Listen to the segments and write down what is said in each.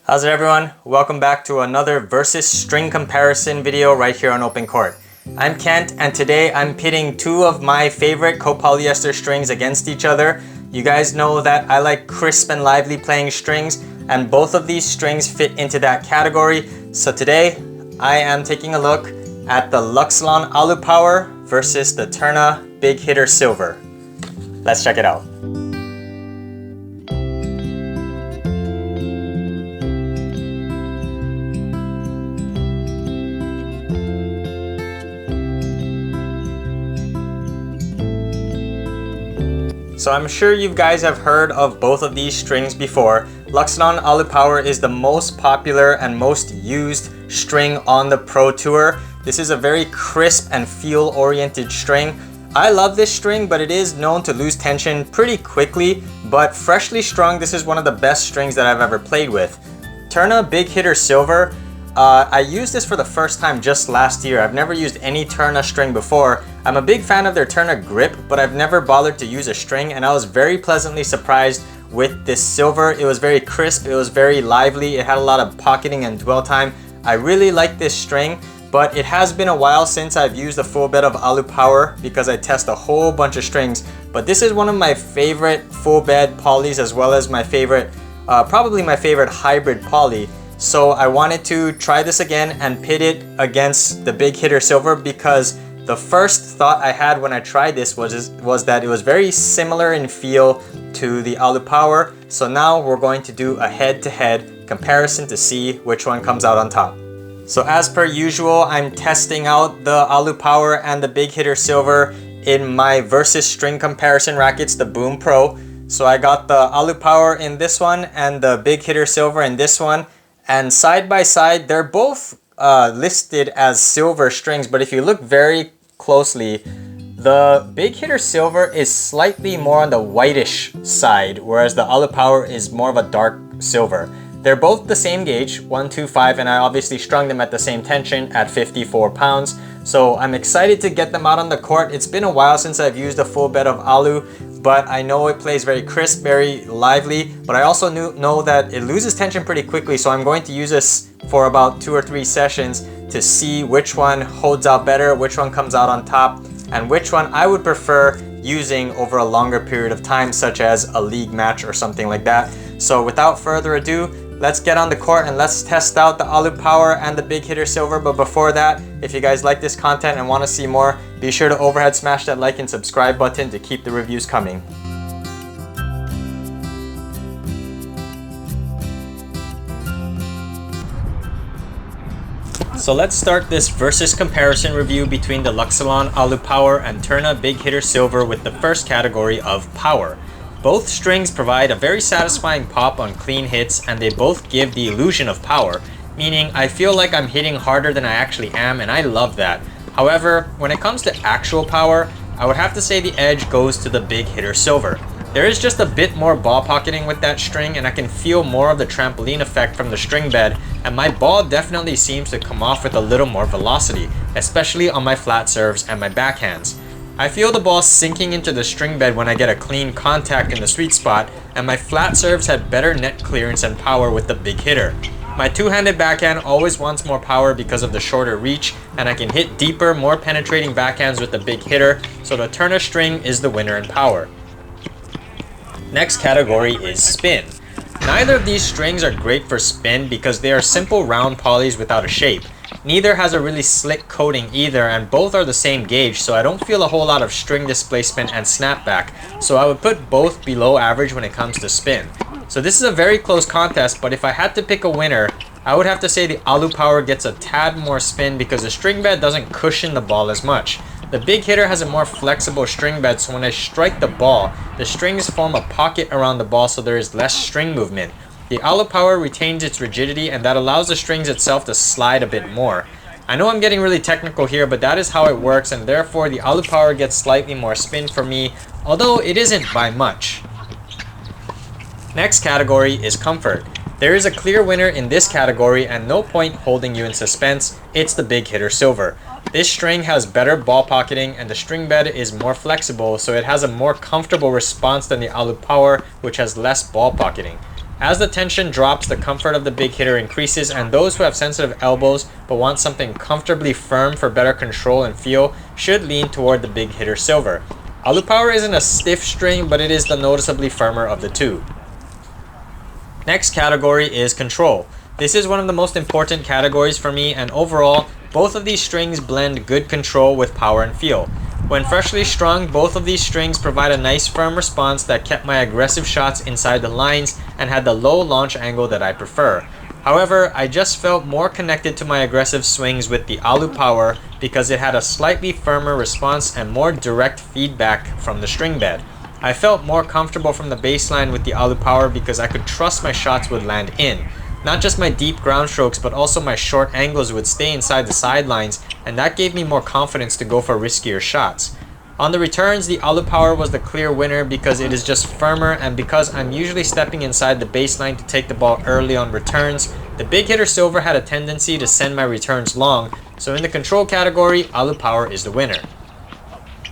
How's it everyone? Welcome back to another versus string comparison video right here on OpenCourt. I'm Kent and today I'm pitting two of my favorite copolyester strings against each other. You guys know that I like crisp and lively playing strings and both of these strings fit into that category. So today I am taking a look at the Luxilon ALU Power versus the Tourna Big Hitter Silver. Let's check it out. So I'm sure you guys have heard of both of these strings before. Luxilon ALU Power is the most popular and most used string on the Pro Tour. This is a very crisp and feel-oriented string. I love this string, but it is known to lose tension pretty quickly. But freshly strung, this is one of the best strings that I've ever played with. Tourna Big Hitter Silver. I used this for the first time just last year. I've never used any Tourna string before. I'm a big fan of their Tourna grip, but I've never bothered to use a string, and I was very pleasantly surprised with this silver. It was very crisp, it was very lively, it had a lot of pocketing and dwell time. I really like this string, but it has been a while since I've used a full bed of ALU Power because I test a whole bunch of strings. But this is one of my favorite full bed polys, as well as my favorite, probably my favorite hybrid poly. So I wanted to try this again and pit it against the Big Hitter Silver because the first thought I had when I tried this was that it was very similar in feel to the ALU Power. So now we're going to do a head-to-head comparison to see which one comes out on top. So as per usual, I'm testing out the ALU Power and the Big Hitter Silver in my versus string comparison rackets, the Boom Pro. So I got the ALU Power in this one and the Big Hitter Silver in this one. And side by side, they're both listed as silver strings, but if you look very closely, the Big Hitter Silver is slightly more on the whitish side, whereas the ALU Power is more of a dark silver. They're both the same gauge, 125, and I obviously strung them at the same tension at 54 pounds. So I'm excited to get them out on the court. It's been a while since I've used a full bed of ALU, but I know it plays very crisp, very lively, but I also know that it loses tension pretty quickly, so I'm going to use this for about 2 or 3 sessions to see which one holds out better, which one comes out on top, and which one I would prefer using over a longer period of time, such as a league match or something like that. So without further ado, let's get on the court and let's test out the ALU Power and the Big Hitter Silver. But before that, if you guys like this content and want to see more, be sure to overhead smash that like and subscribe button to keep the reviews coming. So let's start this versus comparison review between the Luxilon ALU Power and Tourna Big Hitter Silver with the first category of power. Both strings provide a very satisfying pop on clean hits, and they both give the illusion of power, meaning I feel like I'm hitting harder than I actually am, and I love that. However, when it comes to actual power, I would have to say the edge goes to the Big Hitter Silver. There is just a bit more ball pocketing with that string, and I can feel more of the trampoline effect from the string bed, and my ball definitely seems to come off with a little more velocity, especially on my flat serves and my backhands. I feel the ball sinking into the string bed when I get a clean contact in the sweet spot, and my flat serves had better net clearance and power with the Big Hitter. My two-handed backhand always wants more power because of the shorter reach, and I can hit deeper, more penetrating backhands with the Big Hitter, so the Tourna string is the winner in power. Next category is spin. Neither of these strings are great for spin because they are simple round polys without a shape. Neither has a really slick coating either, and both are the same gauge, so I don't feel a whole lot of string displacement and snapback, so I would put both below average when it comes to spin. So this is a very close contest, but if I had to pick a winner, I would have to say the ALU Power gets a tad more spin because the string bed doesn't cushion the ball as much. The Big Hitter has a more flexible string bed, so when I strike the ball, the strings form a pocket around the ball so there is less string movement. The ALU Power retains its rigidity, and that allows the strings itself to slide a bit more. I know I'm getting really technical here, but that is how it works, and therefore the ALU Power gets slightly more spin for me, although it isn't by much. Next category is comfort. There is a clear winner in this category and no point holding you in suspense. It's the Big Hitter Silver. This string has better ball pocketing and the string bed is more flexible, so it has a more comfortable response than the ALU Power, which has less ball pocketing. As the tension drops, the comfort of the big hitter increases, and those who have sensitive elbows but want something comfortably firm for better control and feel should lean toward the Big Hitter Silver. ALU Power isn't a stiff string, but it is the noticeably firmer of the two. Next category is control. This is one of the most important categories for me, and overall, both of these strings blend good control with power and feel. When freshly strung, both of these strings provide a nice firm response that kept my aggressive shots inside the lines and had the low launch angle that I prefer. However, I just felt more connected to my aggressive swings with the ALU Power because it had a slightly firmer response and more direct feedback from the string bed. I felt more comfortable from the baseline with the ALU Power because I could trust my shots would land in. Not just my deep ground strokes, but also my short angles would stay inside the sidelines, and that gave me more confidence to go for riskier shots. On the returns, the ALU Power was the clear winner because it is just firmer, and because I'm usually stepping inside the baseline to take the ball early on returns, the Big Hitter Silver had a tendency to send my returns long, so in the control category, ALU Power is the winner.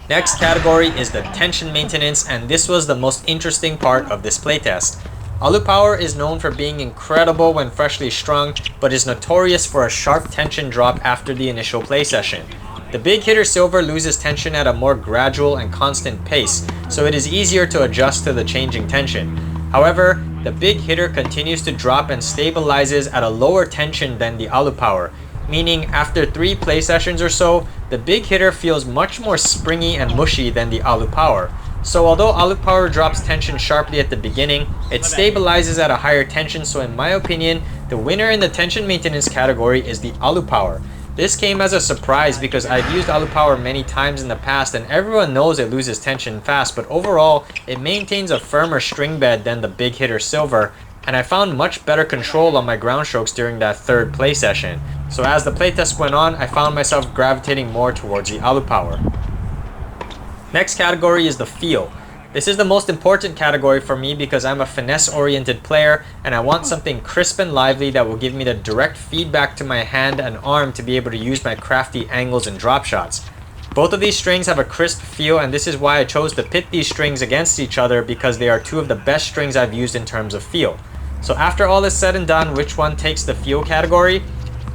Next category is the tension maintenance, and this was the most interesting part of this playtest. ALU Power is known for being incredible when freshly strung, but is notorious for a sharp tension drop after the initial play session. The Big Hitter Silver loses tension at a more gradual and constant pace, so it is easier to adjust to the changing tension. However, the Big Hitter continues to drop and stabilizes at a lower tension than the ALU Power, meaning after 3 play sessions or so, the Big Hitter feels much more springy and mushy than the ALU Power. So although ALU Power drops tension sharply at the beginning, it stabilizes at a higher tension, so in my opinion, the winner in the tension maintenance category is the ALU Power. This came as a surprise because I've used ALU Power many times in the past and everyone knows it loses tension fast, but overall, it maintains a firmer string bed than the Big Hitter Silver, and I found much better control on my ground strokes during that 3rd play session. So as the playtest went on, I found myself gravitating more towards the ALU Power. Next category is the feel. This is the most important category for me because I'm a finesse-oriented player and I want something crisp and lively that will give me the direct feedback to my hand and arm to be able to use my crafty angles and drop shots. Both of these strings have a crisp feel, and this is why I chose to pit these strings against each other because they are 2 of the best strings I've used in terms of feel. So after all is said and done, which one takes the feel category?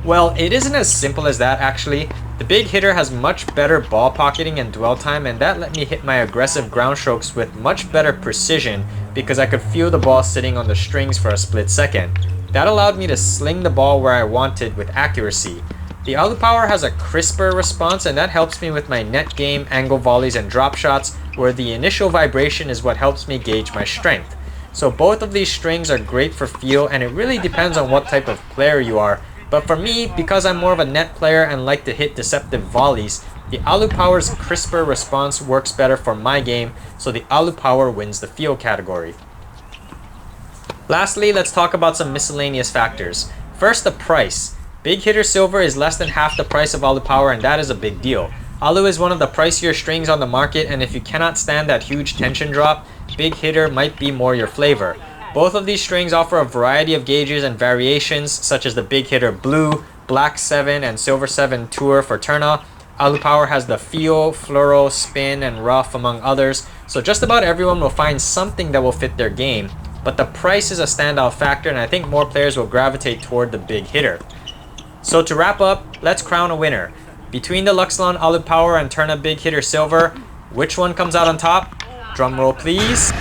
Well, it isn't as simple as that actually. The Big Hitter has much better ball pocketing and dwell time, and that let me hit my aggressive ground strokes with much better precision because I could feel the ball sitting on the strings for a split second. That allowed me to sling the ball where I wanted with accuracy. The ALU Power has a crisper response, and that helps me with my net game, angle volleys, and drop shots, where the initial vibration is what helps me gauge my strength. So both of these strings are great for feel, and it really depends on what type of player you are. But for me, because I'm more of a net player and like to hit deceptive volleys, the ALU Power's crisper response works better for my game, so the ALU Power wins the feel category. Lastly, let's talk about some miscellaneous factors. First, the price. Big Hitter Silver is less than half the price of ALU Power, and that is a big deal. ALU is one of the pricier strings on the market, and if you cannot stand that huge tension drop, Big Hitter might be more your flavor. Both of these strings offer a variety of gauges and variations, such as the Big Hitter Blue, Black 7, and Silver 7 Tour for Tourna. ALU Power has the Feel, Fluoro, Spin, and Rough, among others, so just about everyone will find something that will fit their game. But the price is a standout factor, and I think more players will gravitate toward the Big Hitter. So to wrap up, let's crown a winner. Between the Luxilon ALU Power and Tourna Big Hitter Silver, which one comes out on top? Drum roll please.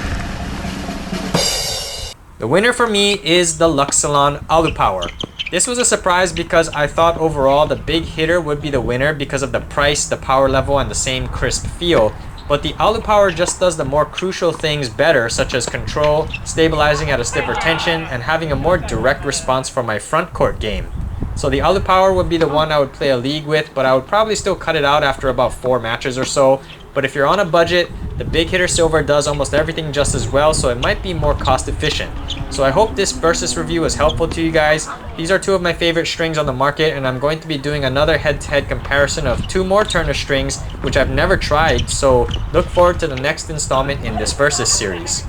The winner for me is the Luxilon ALU Power. This was a surprise because I thought overall the Big Hitter would be the winner because of the price, the power level, and the same crisp feel. But the ALU Power just does the more crucial things better, such as control, stabilizing at a stiffer tension, and having a more direct response for my front court game. So the ALU Power would be the one I would play a league with, but I would probably still cut it out after about 4 matches or so. But if you're on a budget, the Big Hitter Silver does almost everything just as well, so it might be more cost efficient. So I hope this Versus review was helpful to you guys. These are 2 of my favorite strings on the market, and I'm going to be doing another head-to-head comparison of 2 more Tourna strings, which I've never tried, so look forward to the next installment in this Versus series.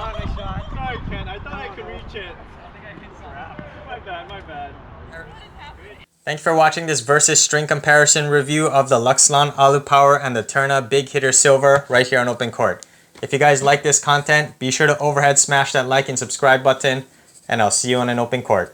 Nice shot. Sorry, Ken. I thought I could reach it. I think I hit some. My bad, my bad. Thanks for watching this versus string comparison review of the Luxilon ALU Power and the Tourna Big Hitter Silver right here on OpenCourt. If you guys like this content, be sure to overhead smash that like and subscribe button, and I'll see you on an OpenCourt.